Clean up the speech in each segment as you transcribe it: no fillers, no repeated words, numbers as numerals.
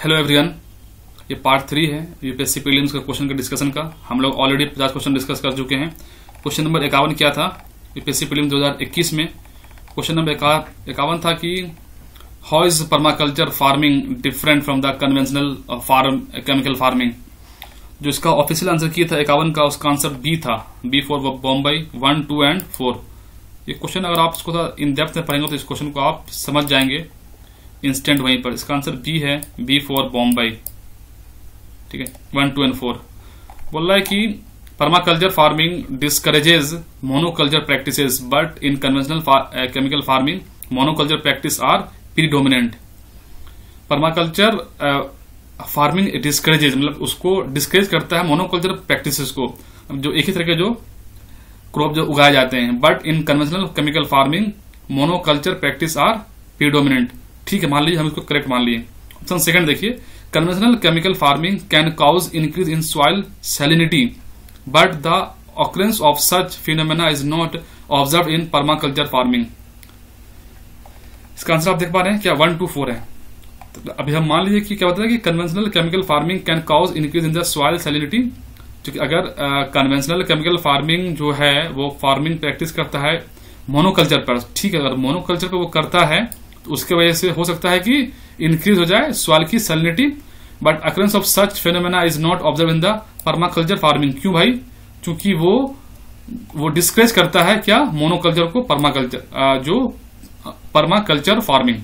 Hello everyone, ये part 3 है UPSC prelims का क्वेश्चन का डिस्कशन का। हम लोग ऑलरेडी 50 क्वेश्चन डिस्कस कर चुके हैं। क्वेश्चन नंबर 51 क्या था यूपीएससी प्रीलिम्स 2021 में? क्वेश्चन नंबर 51 था कि how is permaculture farming different from the conventional chemical farming. जो इसका ऑफिशियल आंसर किया था 51 का, उसका आंसर बी था, बी फॉर बॉम्बे 1, 2 एंड 4। ये क्वेश्चन अगर आप इसको इन डेप्थ में पढ़ेंगे तो इस क्वेश्चन को आप समझ जाएंगे इंस्टेंट वहीं पर। इसका आंसर बी है, बी फॉर बॉम्बे। ठीक है, 1, 2 एंड 4 बोल रहा है कि permaculture farming discourages monoculture practices but in conventional chemical farming monoculture practice are predominant. Permaculture farming discourages मतलब उसको डिस्करेज करता है मोनोकल्चर प्रैक्टिसेस को, जो एक ही तरह के जो क्रॉप जो उगाए जाते हैं। But in conventional chemical farming monoculture practice are predominant. ठीक है, मान लीजिए हम इसको करेक्ट मान लिए। ऑप्शन सेकंड देखिए, conventional chemical farming can cause increase in soil salinity but the occurrence of such phenomena is not observe in permaculture farming. इसका आंसर आप देख पा रहे हैं क्या? 1, 2, 4 है। तो अभी हम मान लीजिए कि क्या होता है कि conventional chemical farming can cause increase in the soil salinity. क्योंकि अगर कन्वेंशनल केमिकल फार्मिंग जो है वो फार्मिंग प्रैक्टिस करता है मोनोकल्चर पर, ठीक है, अगर मोनोकल्चर पर वो करता है तो उसके वजह से हो सकता है कि इंक्रीज हो जाए सॉइल की salinity, but occurrence of such phenomena is not observe in the permaculture farming. क्यों भाई? क्योंकि वो डिस्करेज करता है क्या? मोनोकल्चर को पर्माकल्चर, जो पर्माकल्चर फार्मिंग।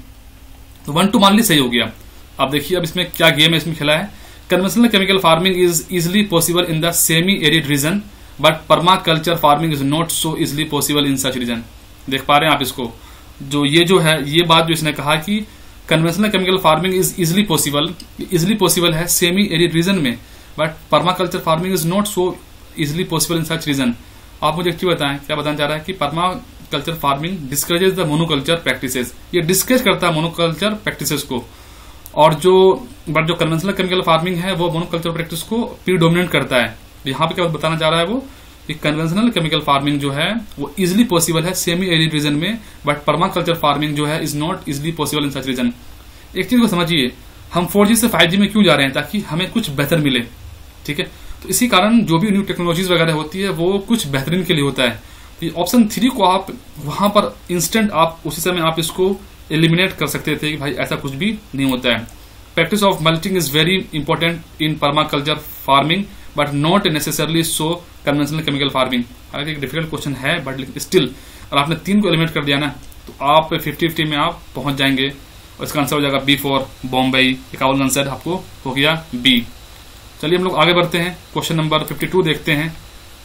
तो 1, 2 मान ली सही हो गया। अब देखिए अब इसमें क्या गेम है इसमें खेला है। Conventional chemical farming is easily possible in the semi arid region but permaculture farming is not so easily possible in such region. देख पा रहे हैं आप इसको? जो है ये बात जो इसने कहा कि conventional chemical farming is easily possible है सेमी एरिड रीजन में, but permaculture farming is not so easily possible in such region. आप मुझे एक्चुअली बताएं क्या बताना चाह रहा है कि permaculture farming discourages the monoculture practices. ये डिस्करेज करता है मोनोकल्चर प्रैक्टिसेस को, और जो कन्वेंशनल केमिकल फार्मिंग है वो मोनोकल्चर प्रैक्टिस को प्रीडोमिनेट करता है। यहाँ पे क्या बताना चाह रहा है वो कि कन्वेंशनल केमिकल फार्मिंग जो है वो इजिली पॉसिबल है सेमी एरिड रीजन में, बट पर्माकल्चर फार्मिंग जो है is not easily possible in such region. एक चीज को समझिए, हम 4G से 5G में क्यों जा रहे हैं? ताकि हमें कुछ बेहतर मिले। ठीक है, तो इसी कारण जो भी न्यू टेक्नोलॉजीज वगैरह होती है वो कुछ बेहतरीन के लिए होता है। तो ऑप्शन 3 को आप वहां पर इंस्टेंट आप उसी समय आप इसको एलिमिनेट कर सकते थे कि भाई ऐसा कुछ भी नहीं होता है। Practice of mulching is very important in permaculture farming but not necessarily so conventional chemical farming. हालांकि एक डिफिकल्ट क्वेश्चन है, बट स्टिल अगर आपने 3 को एलिमिनेट कर दिया ना तो आप 50-50 में आप पहुंच जाएंगे, और इसका आंसर हो जाएगा बी फॉर बॉम्बे। 51 आंसर आपको हो गया बी। चलिए हम लोग आगे बढ़ते हैं, क्वेश्चन नंबर 52 देखते हैं।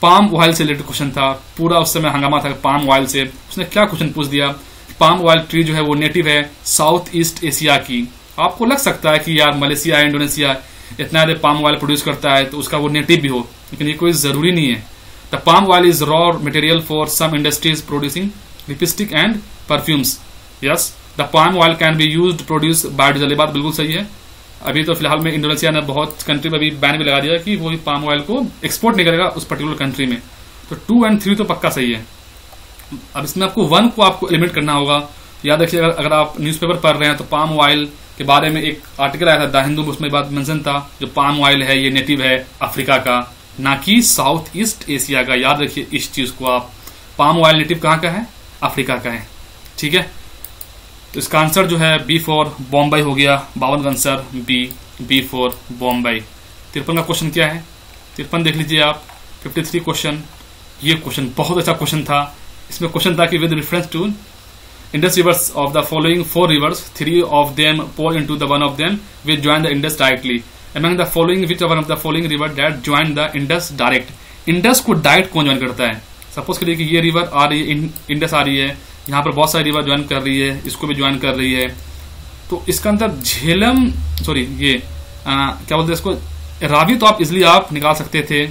पाम ऑयल से रिलेटेड क्वेश्चन था, पूरा उस समय हंगामा था पाम ऑयल से। उसने क्या क्वेश्चन पूछ दिया? पाम ऑयल ट्री जो है वो नेटिव है साउथ ईस्ट एशिया की। आपको लग सकता है कि यार मलेशिया इंडोनेशिया इतना ज्यादा पाम ऑयल प्रोड्यूस करता है तो उसका वो नेटिव भी हो, लेकिन ये कोई जरूरी नहीं है। The palm oil is raw material for some industries producing lipstick and perfumes. Yes, the palm oil can be used to produce biodiesel. ये बात बिल्कुल सही है। अभी तो फिलहाल में इंडोनेशिया ने बहुत कंट्री में अभी बैन भी लगा दिया कि वो पाम ऑयल को एक्सपोर्ट नहीं करेगा उस पर्टिकुलर कंट्री में। तो 2 और 3 तो पक्का सही है। अब इसमें आपको 1 को आपको एलिमिनेट करना होगा। याद रखिए, अगर आप न्यूज़पेपर पढ़ रहे हैं तो पाम ऑयल के बारे में एक आर्टिकल आया था द हिंदू, उसमें बात मेंशन था जो पाम ऑयल है ये नेटिव है अफ्रीका का, ना कि साउथ ईस्ट एशिया का। याद रखिए इस चीज को आप, पाम ऑयल नेटिव कहाँ का है? अफ्रीका का है। ठीक है, तो इसका आंसर जो है बी फॉर बॉम्बे हो गया। 52 का आंसर बी फॉर बॉम्बे। 53 का क्वेश्चन क्या है? 53 देख लीजिए आप। 53 क्वेश्चन, ये क्वेश्चन बहुत अच्छा क्वेश्चन था। इसमें क्वेश्चन था कि with reference to Indus rivers of the following 4 rivers, 3 of them pour into the one of them which join the Indus directly. Among the following, which one of the following river that join the Indus direct? Indus को direct कौन join करता है? Suppose करिए कि ये river आ रही है, Indus आ रही है, यहाँ पर बहुत सारी रिवर ज्वाइन कर रही है, इसको भी ज्वाइन कर रही है। तो इसका अंदर झेलम, सॉरी ये क्या बोलते हैं इसको, रावी तो आप इजिली आप निकाल सकते थे,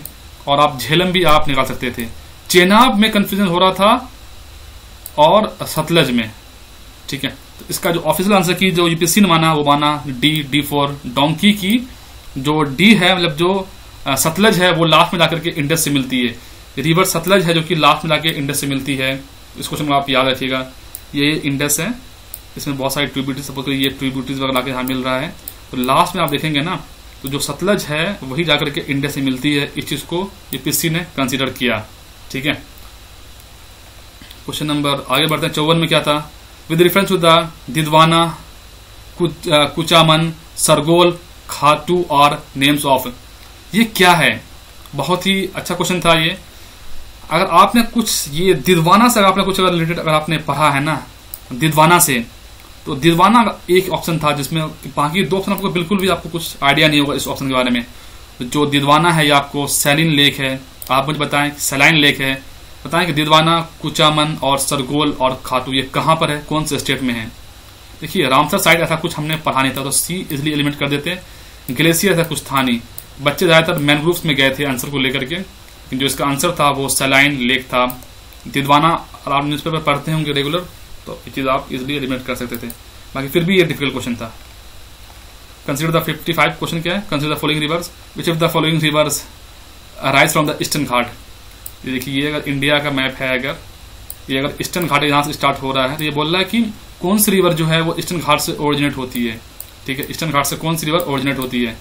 और आप झेलम भी आप निकाल सकते थे। चेनाब में कंफ्यूजन हो रहा था और सतलज में। ठीक है, तो इसका जो ऑफिशियल आंसर की जो यूपीएससी ने माना वो माना डी फॉर डोंकी की। जो डी है मतलब जो सतलज है वो लास्ट में जाकर के इंडस से मिलती है। रिवर सतलज है जो कि लास्ट में जाके इंडस से मिलती है। इस क्वेश्चन में आप याद रखिएगा, ये इंडस है, इसमें बहुत सारी ट्रिब्यूटरीज, सपोज करिए ये ट्रिब्यूटरीज वगैरह के यहाँ मिल रहा है, तो लास्ट में आप देखेंगे ना, तो जो सतलज है वही जाकर के इंडिया से मिलती है। इस चीज को यूपीएससी ने कंसीडर किया। ठीक है, क्वेश्चन नंबर आगे बढ़ते हैं। 54 में क्या था, with reference to the Didwana, Kuchaman, Sargol, Khatu और नेम्स ऑफ, ये क्या है? बहुत ही अच्छा क्वेश्चन था ये। अगर आपने कुछ ये दिदवाना से अगर आपने कुछ अगर रिलेटेड अगर आपने पढ़ा है ना दिदवाना से, तो दिदवाना एक ऑप्शन था जिसमें बाकी दो ऑप्शन आपको बिल्कुल भी आपको कुछ आइडिया नहीं होगा इस ऑप्शन के बारे में। जो दिदवाना है ये आपको सैलिन लेक है, आप मुझे बताएं सैलाइन लेक है, बताएं कि दिदवाना, कुचामन और सरगोल और खाटू ये कहां पर है, कौन से स्टेट में है? देखिए रामसर साइड ऐसा कुछ हमने पढ़ा नहीं था, तो सी इजिली एलिमिनेट कर देते। ग्लेशियर ऐसा कुछ था नहीं, बच्चे ज्यादातर मैनग्रोव्स में गए थे आंसर को लेकर के, लेकिन जो इसका आंसर था वो सैलाइन लेक था। दिदवाना आप न्यूज़पेपर पढ़ते होंगे रेगुलर, तो ये चीज आप इजिली एलिमिनेट कर सकते थे। बाकी फिर भी ये डिफिकल्ट क्वेश्चन था। कंसीडर द 55 क्वेश्चन क्या है, consider the following rivers, which of the following rivers arise from the Eastern Ghat. ये देखिए, ये अगर इंडिया का मैप है, अगर ये अगर ईस्टर्न घाट यहां से स्टार्ट हो रहा है, तो ये बोल रहा है कि कौन सी रिवर जो है वो ईस्टर्न घाट से ओरिजिनेट होती है। ठीक है, ईस्टर्न घाट से कौन सी रिवर ओरिजिनेट होती है?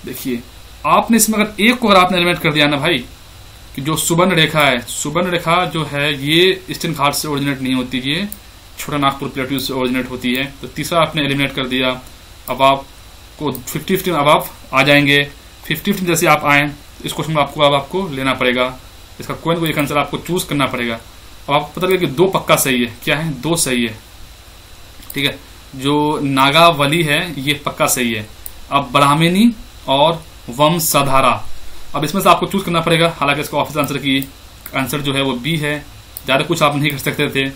देखिए आपने इसमें अगर एक को अगर आपने एलिमिनेट कर दिया ना भाई, कि जो सुवर्ण रेखा है, सुवर्ण रेखा जो है ये ईस्टर्न घाट से ओरिजिनेट नहीं होती, ये छोटा नागपुर प्लेट्यू से ओरिजिनेट होती है। तो तीसरा आपने एलिमिनेट कर दिया। अब आपको 50-50 अब आप आ जाएंगे। 50-50 जैसे आप आए, इस क्वेश्चन में आपको अब आपको लेना पड़ेगा, इसका कोई ना कोई एक आंसर आपको चूज करना पड़ेगा। अब आपको पता लगे कि दो पक्का सही है, क्या है, दो सही है। ठीक है, जो नागावली है ये पक्का सही है। अब ब्राह्मणी और वंशधारा, अब इसमें से आपको चूज करना पड़ेगा। हालांकि इसका ऑफिस आंसर की आंसर जो है वो बी है, ज्यादा कुछ आप नहीं कर सकते थे।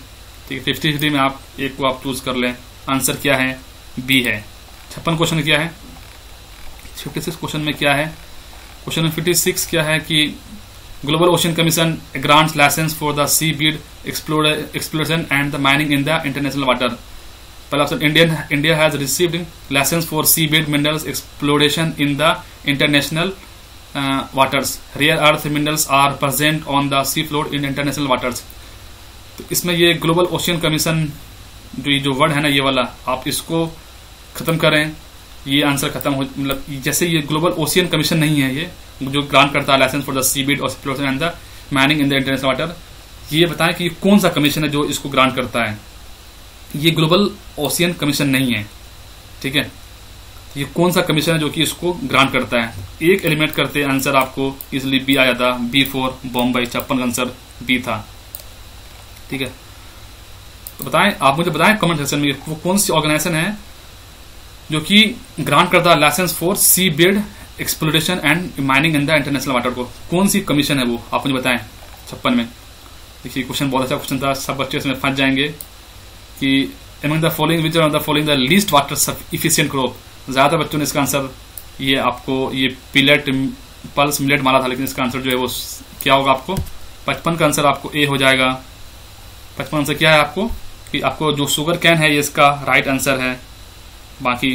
ठीक है, 50-50 में आप एक को आप चूज कर लें। आंसर क्या है, बी है। 56 क्वेश्चन क्या है, 56 क्वेश्चन में क्या है, क्वेश्चन 56 क्या है कि global ocean commission grants licence for the sea bed exploration and the mining in the international water. पहला option, India has received licence for sea bed minerals exploration in the international waters. Rare earth minerals are present on the sea floor in international waters. तो इसमें ये global ocean commission जो word है ना, ये वाला आप इसको खत्म करें, ये आंसर खत्म हो, मतलब जैसे ये ग्लोबल ओशियन कमीशन नहीं है, ये जो ग्रांट करता है license for the sea bed exploration and the mining in the international water. ये बताएं कि कौन सा कमीशन है जो इसको ग्रांट करता है। ये ग्लोबल ओशियन कमीशन नहीं है। ठीक है, ये कौन सा कमीशन है जो कि इसको ग्रांट करता है? एक एलिमिनेट करते आंसर आपको इजिली बी आ जाता, बी फॉर बॉम्बे। 56 का आंसर बी था। ठीक है, तो बताएं, आप मुझे बताएं कमेंट सेक्शन में वो कौन सी ऑर्गेनाइजेशन है जो कि ग्रांट करता है license for sea bed exploration and mining in the international water को, कौन सी कमीशन है वो, आप मुझे बताएं। 56 में देखिए क्वेश्चन बहुत अच्छा क्वेश्चन था, सब बच्चे इसमें फंस जाएंगे कि among the following which are the following the least water efficient crop। ज्यादा बच्चों ने इसका आंसर ये आपको ये पिलेट पल्स मिलेट मारा था, लेकिन इसका आंसर जो है वो क्या होगा आपको 55 का आंसर आपको ए हो जाएगा। 55 आंसर क्या है आपको कि आपको जो शुगर कैन है ये इसका राइट आंसर है। बाकी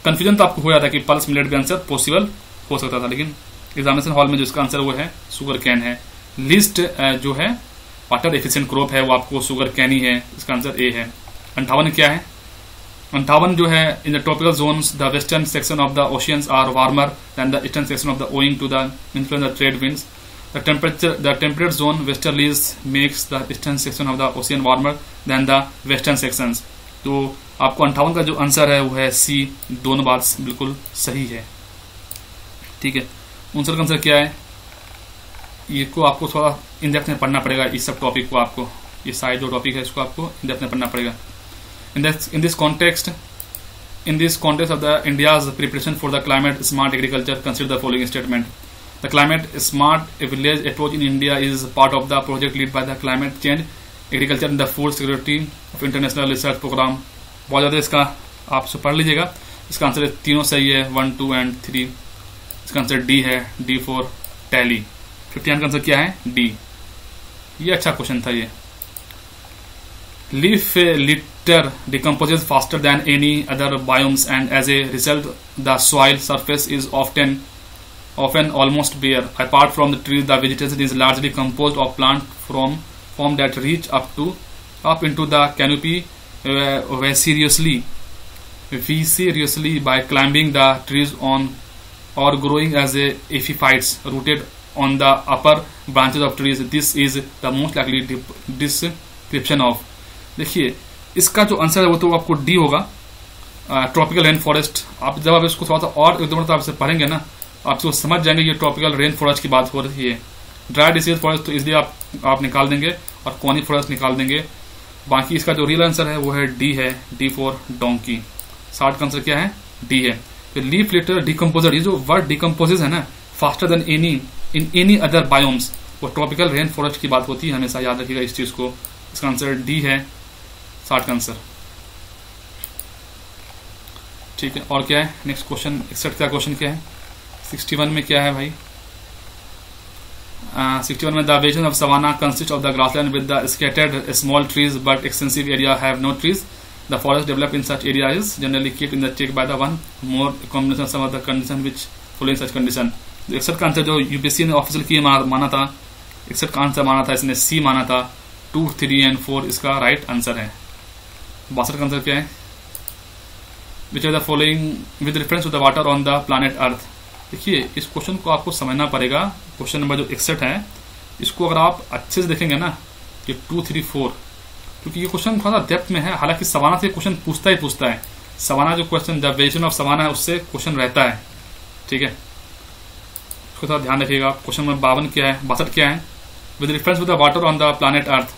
कंफ्यूजन तो आपको हो जाता है कि पल्स मिलेट भी आंसर पॉसिबल हो सकता था, लेकिन एग्जामिनेशन हॉल में जो इसका आंसर वो है शुगर कैन है। लीस्ट जो है वाटर एफिशिएंट क्रॉप है वो आपको शुगर कैन ही है, इसका आंसर ए है। 58 क्या है, 58 जो है in the tropical zones the western section of the oceans are warmer than the eastern section of the owing to the influence the trade winds. The temperate zone westerlies makes the eastern section of the ocean warmer than the western sections. तो आपको 58 का जो answer है वो है सी, दोनों बात बिल्कुल सही है। ठीक है, 59 का आंसर क्या है, ये को आपको थोड़ा इन डेप्थ में पढ़ना पड़ेगा। इस सब टॉपिक को आपको, ये साइड जो टॉपिक है इसको आपको इन डेप्थ में पढ़ना पड़ेगा। In this context of the India's preparation for the climate smart agriculture, consider the following statement. The climate smart village approach in India is part of the project led by the Climate Change Agriculture and the Food Security of International Research Program। बहुत ज़्यादा इसका आप से पढ़ लीजिएगा। इसका answer तीनों सही है, 1, 2 and 3। इसका आंसर डी है, डी फॉर टैली। 59 का आंसर क्या है, डी। ये अच्छा क्वेश्चन था ये। Leaf litter decomposes faster than any other biomes and as a result the soil surface is often almost bare. Apart from the trees, the vegetation is largely composed of plant form that reach up into the canopy vociferously. vicariously by climbing the trees on or growing as a epiphytes rooted on the upper branches of trees. This is the most likely description of. देखिए इसका जो answer है वो तो आपको D होगा, tropical rain forest. आप जब आप इसको थोड़ा सा और एकदम आप से पढ़ेंगे ना, आप इसको समझ जाएंगे ये ट्रॉपिकल रेन फॉरेस्ट की बात हो रही है। ड्राई डिसीज फॉरेस्ट तो इसलिए आप निकाल देंगे और कॉनी फॉरेस्ट निकाल देंगे। बाकी इसका जो रियल आंसर है वो है डी है, डी फॉर डोंकी। शार्ट का आंसर क्या है? डी है। तो लीफ लिटर डिकम्पोजर, ये जो वर्ड डिकम्पोजेज है ना faster than any in any other biomes, वो ट्रॉपिकल रेन फॉरेस्ट की बात होती है, हमेशा याद रखिएगा इस चीज को। इसका आंसर डी है, शार्ट का आंसर। ठीक है, और क्या है नेक्स्ट क्वेश्चन? 61 का क्वेश्चन क्या है? 61 में क्या है भाई? 61 में the vegetation of savanna consist of the grassland with the scattered small trees but extensive area have no trees. The forest developed in such area is generally kept in the check by the one more combination of some of the condition which following such condition. 61 का answer जो UPSC ने official की माना था, 61 का answer माना था, इसने सी माना था। 2, 3 एंड 4 इसका राइट आंसर है। 62 का आंसर क्या है? Which are the following with reference to the water on the planet earth. देखिए इस क्वेश्चन को आपको समझना पड़ेगा। क्वेश्चन नंबर जो 61 है इसको अगर आप अच्छे से देखेंगे ना, ये 2, 3, 4, क्योंकि ये क्वेश्चन थोड़ा डेप्थ में है। हालांकि सवाना से क्वेश्चन पूछता है। सवाना जो question the vegetation of savanna है उससे क्वेश्चन रहता है। ठीक है, उसको थोड़ा ध्यान रखिएगा। क्वेश्चन नंबर 52 क्या है? 62 क्या है? With reference to the water on the planet earth.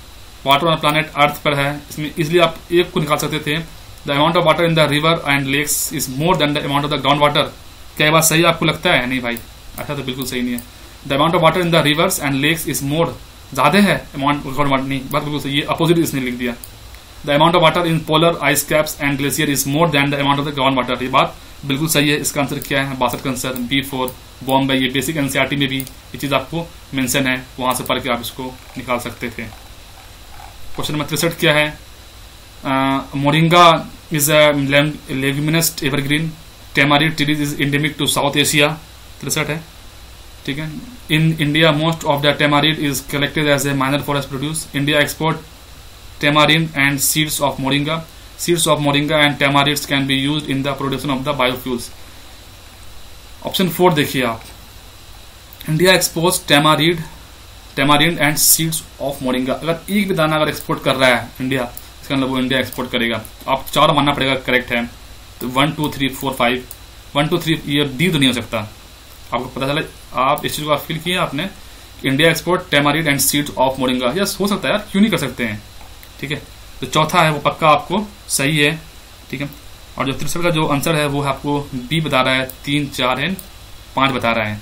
Water on planet earth पर है, इसमें इजिली आप एक को निकाल सकते थे। The amount of water in the river and lakes is more than the amount of the ground water. क्या ये बात सही आपको लगता है? नहीं भाई, अच्छा तो बिल्कुल सही नहीं है। The amount of water in the rivers and lakes is more, ज्यादा है अमाउंट ग्राउंड वाटर नहीं, बात बिल्कुल सही। ये अपोजिट इसने लिख दिया। The amount of water in polar ice caps and glacier is more than the amount of the ground water. ये बात बिल्कुल सही है। इसका आंसर क्या है? 62 का आंसर B4 बॉम्बे। ये बेसिक एनसीईआरटी में भी ये चीज आपको मेंशन है, वहां से पढ़ के आप इसको निकाल सकते थे। क्वेश्चन नंबर 63 क्या है? Moringa is a leguminous evergreen. Tamarind tree is endemic to South Asia. 63 है। ठीक है। In India most of the tamarind is collected as a minor forest produce. India export tamarind and seeds of moringa. Seeds of moringa and tamarind can be used in the production of the biofuels. Option 4 देखिए आप। India exports tamarind and seeds of moringa। अगर एक भी दाना अगर export कर रहा है इंडिया, इसका मतलब वो इंडिया एक्सपोर्ट करेगा। आप 4 मानना पड़ेगा करेक्ट है। तो 1, 2, 3, 4, 5, 1, 2, 3 ये डी तो नहीं हो सकता। आपको पता चला, आप इस चीज को फील किया आपने, India export tamarind and seeds of moringa। Yes हो सकता है यार, क्यों नहीं कर सकते हैं। ठीक है, तो चौथा है वो पक्का आपको सही है। ठीक है, और जो 63 का जो आंसर है वो आपको बी बता रहा है। 3, 4 एंड 5 बता रहा है।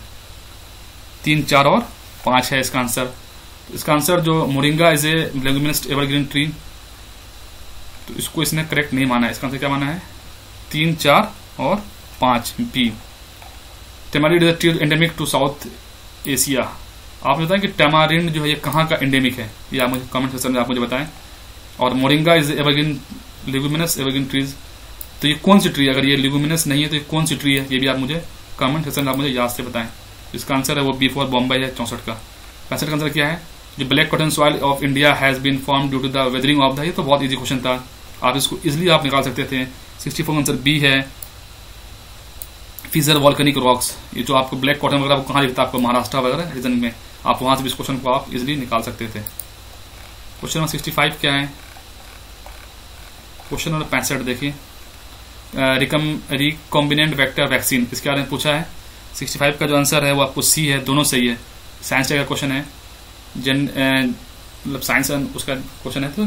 3, 4 और 5 है इसका आंसर। तो इसका आंसर जो moringa is a leguminous evergreen tree, तो इसको इसने करेक्ट नहीं माना है। इसका आंसर क्या माना है? 3, 4 और 5 B. Tamarind is a tree endemic to South Asia. आप बताएं कि टेमारिंड जो है ये कहाँ का एंडेमिक है, ये आप मुझे कमेंट सेक्शन में आप मुझे बताएं। और moringa is evergreen leguminous evergreen trees, तो ये कौन सी ट्री है? अगर ये लेग्यूमिनस नहीं है तो ये कौन सी ट्री है, ये भी आप मुझे कमेंट सेक्शन में आप मुझे याद से बताएं। इसका आंसर है वो B4 बॉम्बे है। 64 का 65 का आंसर क्या है? जो black cotton soil of India has been form due to the weathering of the, ये तो बहुत इजी क्वेश्चन था, आप इसको इजिली आप निकाल सकते थे। 64 का आंसर बी है, फीजर वॉल्केनिक रॉक्स। ये जो आपको ब्लैक कॉटन वगैरह कहाँ दिखता है आपको? महाराष्ट्र वगैरह रीजन में, आप वहां से भी इस क्वेश्चन को आप इजिली निकाल सकते थे। क्वेश्चन नंबर 65 क्या है? क्वेश्चन नंबर 65 देखिए, रिकॉम्बिनेंट वेक्टर वैक्सीन, इसके बारे में पूछा है। 65 का जो आंसर है वो आपको सी है, दोनों सही है। साइंस का क्वेश्चन है, मतलब साइंस उसका क्वेश्चन है। तो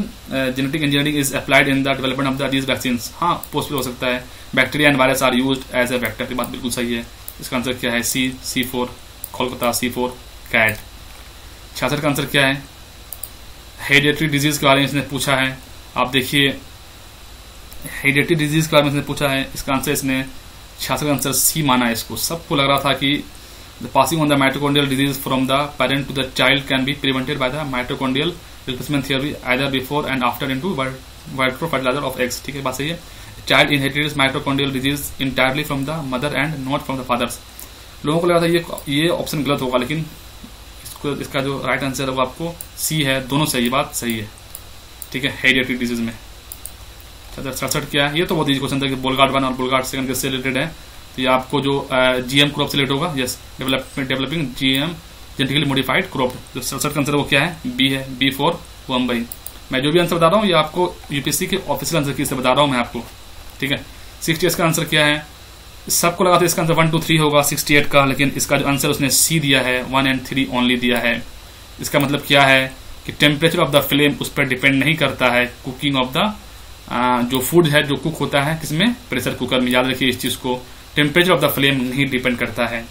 genetic engineering is applied in the development of these vaccines. हाँ पॉसिबल हो सकता है। Bacteria and virus are used as a vector, की बात बिल्कुल सही है। इसका आंसर क्या है? C4 Kolkata, C4 cat. 66 का आंसर क्या है? हेरिडिटरी डिजीज के बारे में इसने पूछा है। आप देखिए हेरिडिटरी डिजीज के बारे में इसने पूछा है। इसका आंसर इसने 66 का आंसर सी माना है। इसको सबको लग रहा था कि the passing on the mitochondrial disease from the parent to the child can be prevented by the mitochondrial replacement theory either before and after into vitro fertilizer of eggs. ठीक है, बात सही है। Child inherited mitochondrial disease entirely from the mother and not from the fathers. लोगों को लगा था ये ऑप्शन गलत होगा, लेकिन इसका जो राइट आंसर है वो आपको सी है। दोनों सही, बात सही है। ठीक है, हेरिडिटरी डिजीज में। 67 क्या है, ये तो बहुत ईजी क्वेश्चन था कि बोलगार्ड 1 और बोलगार्ड 2 किससे रिलेटेड है। तो ये आपको जो GM क्रॉप से रिलेटेड होगा, yes, developing GM genetically modified crop. जो 67 का आंसर वो क्या है, बी है, बी फॉर बम्बई। मैं जो भी आंसर बता रहा हूँ ये आपको यूपीएससी के ऑफिशियल आंसर की से बता रहा हूँ मैं आपको, ठीक है। 68 का आंसर क्या है, सबको लगा था इसका आंसर 1 2 3 होगा 68 का, लेकिन इसका जो आंसर उसने सी दिया है, 1 and 3 ओनली दिया है। इसका मतलब क्या है कि टेम्परेचर ऑफ द फ्लेम उस पर डिपेंड नहीं करता है, कुकिंग ऑफ द जो फूड है जो कुक होता है किसमें, प्रेशर कुकर में। याद रखिए इस चीज को, टेम्परेचर ऑफ द फ्लेम नहीं डिपेंड करता है,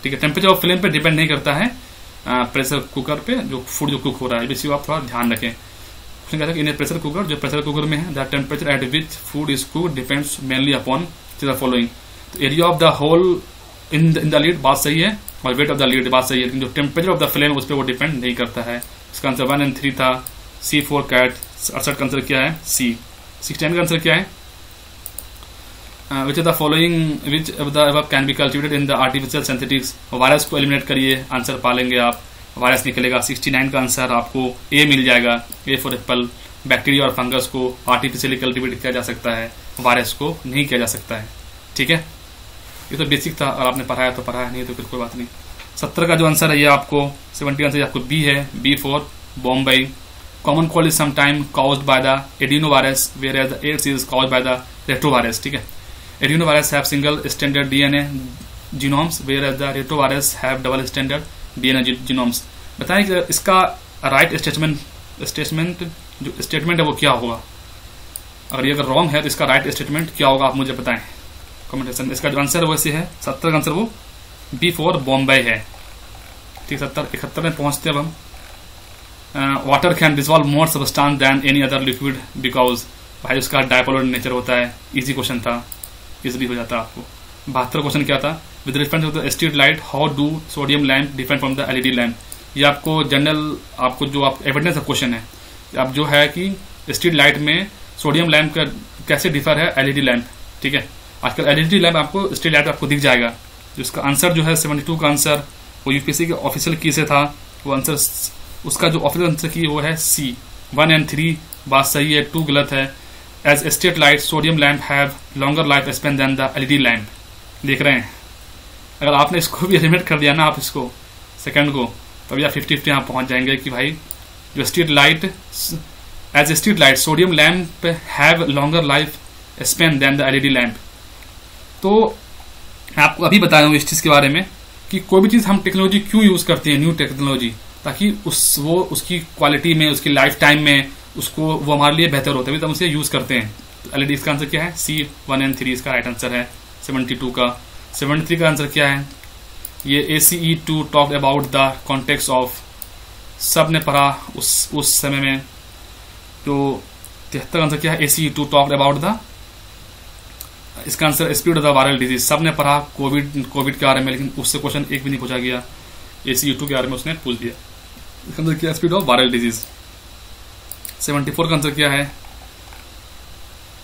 ठीक है। टेम्परेचर ऑफ फ्लेम पे डिपेंड नहीं करता है प्रेशर कुकर पे जो फूड जो कुक हो रहा है, इसी को आप थोड़ा ध्यान रखें। उसने कहा था कि इन प्रेशर कुकर, जो प्रेशर कुकर में है, the temperature at which food is cooked depends mainly upon the following. तो area of the hole in the lid बात सही है, और वेट ऑफ द लीड बात सही है, लेकिन जो टेम्परेचर ऑफ द फ्लेम उस पर वो डिपेंड नहीं करता है। इसका आंसर 1 and 3 था, सी फॉर कैट। 68 का आंसर क्या है, सी। 69 का आंसर क्या है, विच of the following which of the above can be cultivated in the artificial synthetics. Virus को एलिमिनेट करिए, आंसर पालेंगे आप, वायरस निकलेगा। 69 का आंसर आपको ए मिल जाएगा, ए फॉर एप्पल। बैक्टीरिया और फंगस को आर्टिफिशियली कल्टिवेट किया जा सकता है, वायरस को नहीं किया जा सकता है, ठीक है। ये तो बेसिक था, और आपने पढ़ाया तो पढ़ाया, नहीं तो फिर कोई बात नहीं। 70 का जो आंसर है ये आपको 70 आंसर आपको बी है, B for Bombay. Common cold is sometime caused by the adenovirus, whereas the AIDS is caused by the retrovirus, ठीक है। Adenovirus have single stranded DNA genomes, whereas the retrovirus have double stranded DNA genomes। बताएं कि इसका right statement जो statement है वो क्या होगा। अगर ये अगर रॉन्ग है तो इसका राइट स्टेटमेंट क्या होगा, आप मुझे बताएं कमेंट सेक्शन में। इसका जो आंसर वैसे है 70 का आंसर वो बी फॉर बॉम्बे है, ठीक। 71 में पहुंचते अब हम। Water can dissolve more substance than any other liquid because, भाई उसका डायपोलर नेचर होता है। इजी क्वेश्चन था, इजिली हो जाता आपको। 72 क्वेश्चन क्या था, with respect to the street light how do sodium lamp different from the LED lamp. ये आपको जनरल आपको जो आप एविडेंस का क्वेश्चन है, आप जो है कि स्ट्रीट लाइट में सोडियम लैम्प का कैसे डिफर है एलईडी लैम्प, ठीक है। आजकल एलईडी लैम्प आपको स्ट्रीट लाइट आपको दिख जाएगा। जिसका आंसर जो है 72 का आंसर वो यूपीएससी के ऑफिशियल की से था, वो आंसर उसका जो ऑफिशियल आंसर की वो है सी। 1 and 3 बात सही है, 2 गलत है। As street light sodium lamp have longer life span than the LED lamp. देख रहे हैं, अगर आपने इसको भी एलिमिनेट कर दिया ना, आप इसको सेकंड को, तभी आप 50-50 यहाँ पहुंच जाएंगे कि भाई जो street light as street light sodium lamp have longer life span than the LED lamp. तो मैं आपको अभी बता रहा हूँ इस चीज के बारे में कि कोई भी चीज हम टेक्नोलॉजी क्यों यूज करते हैं, न्यू टेक्नोलॉजी, ताकि उसकी क्वालिटी में, उसकी लाइफ टाइम में उसको वो हमारे लिए बेहतर होता है, तभी तो हम उसे यूज करते हैं। तो एलईडी इसका आंसर क्या है, सी। 1 and 3 इसका राइट आंसर है 72 का। 73 का आंसर क्या है, ये ACE2 talk about the context of, सब ने पढ़ा उस समय में। तो 73 आंसर क्या है, ACE2 टॉक अबाउट द, इसका answer speed of the viral disease. सब ने पढ़ा कोविड के बारे में, लेकिन उससे क्वेश्चन एक भी नहीं पूछा गया। ACE2 के बारे में उसने पूछ दिया। इसका आंसर क्या है, स्पीड ऑफ वायरल डिजीज। 74 का आंसर क्या है,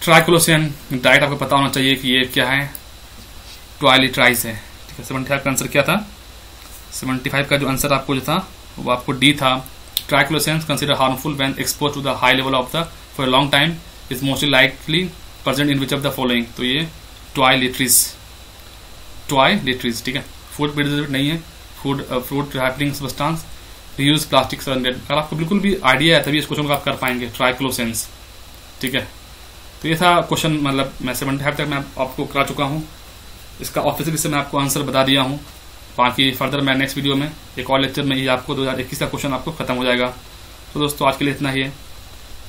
ट्राइक्लोसिन डाइट। आपको पता होना चाहिए कि ये क्या है, ट्वाइलिट्राइज है, ठीक है। 75 का आंसर क्या था, 75 का जो आंसर आपको जो था वो आपको डी था। Triclosan consider harmful when expose to the high level of the for long time is mostly likely present in which of the following. तो ये ट्वाइलिट्रीज, ठीक है। फूड प्रिजर्वेटिव नहीं है, fruit happening substance, reuse plastic surrounded. अगर आपको बिल्कुल भी आइडिया है तभी इस क्वेश्चन को आप कर पाएंगे, ट्राइक्लोसेंस, ठीक है। तो ये था क्वेश्चन, मतलब मैं 75 तक मैं आपको करा चुका हूँ। इसका ऑफिशियली से मैं आपको आंसर बता दिया हूँ। बाकी फर्दर मैं नेक्स्ट वीडियो में एक और लेक्चर में ये आपको 2021 का क्वेश्चन आपको खत्म हो जाएगा। तो दोस्तों आज के लिए इतना ही है।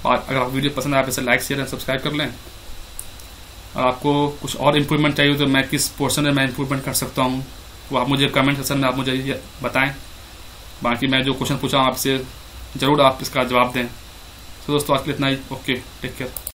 अगर आप वीडियो पसंद आए आप इसे लाइक शेयर एंड सब्सक्राइब कर लें। और आपको कुछ और इम्प्रूवमेंट चाहिए तो मैं किस पोर्शन में मैं इम्प्रूवमेंट कर सकता हूँ वो आप मुझे कमेंट सेक्शन में आप मुझे बताएं। बाकी मैं जो क्वेश्चन पूछा हूँ आपसे जरूर आप इसका जवाब दें। तो दोस्तों आज के लिए इतना ही। Okay, take care.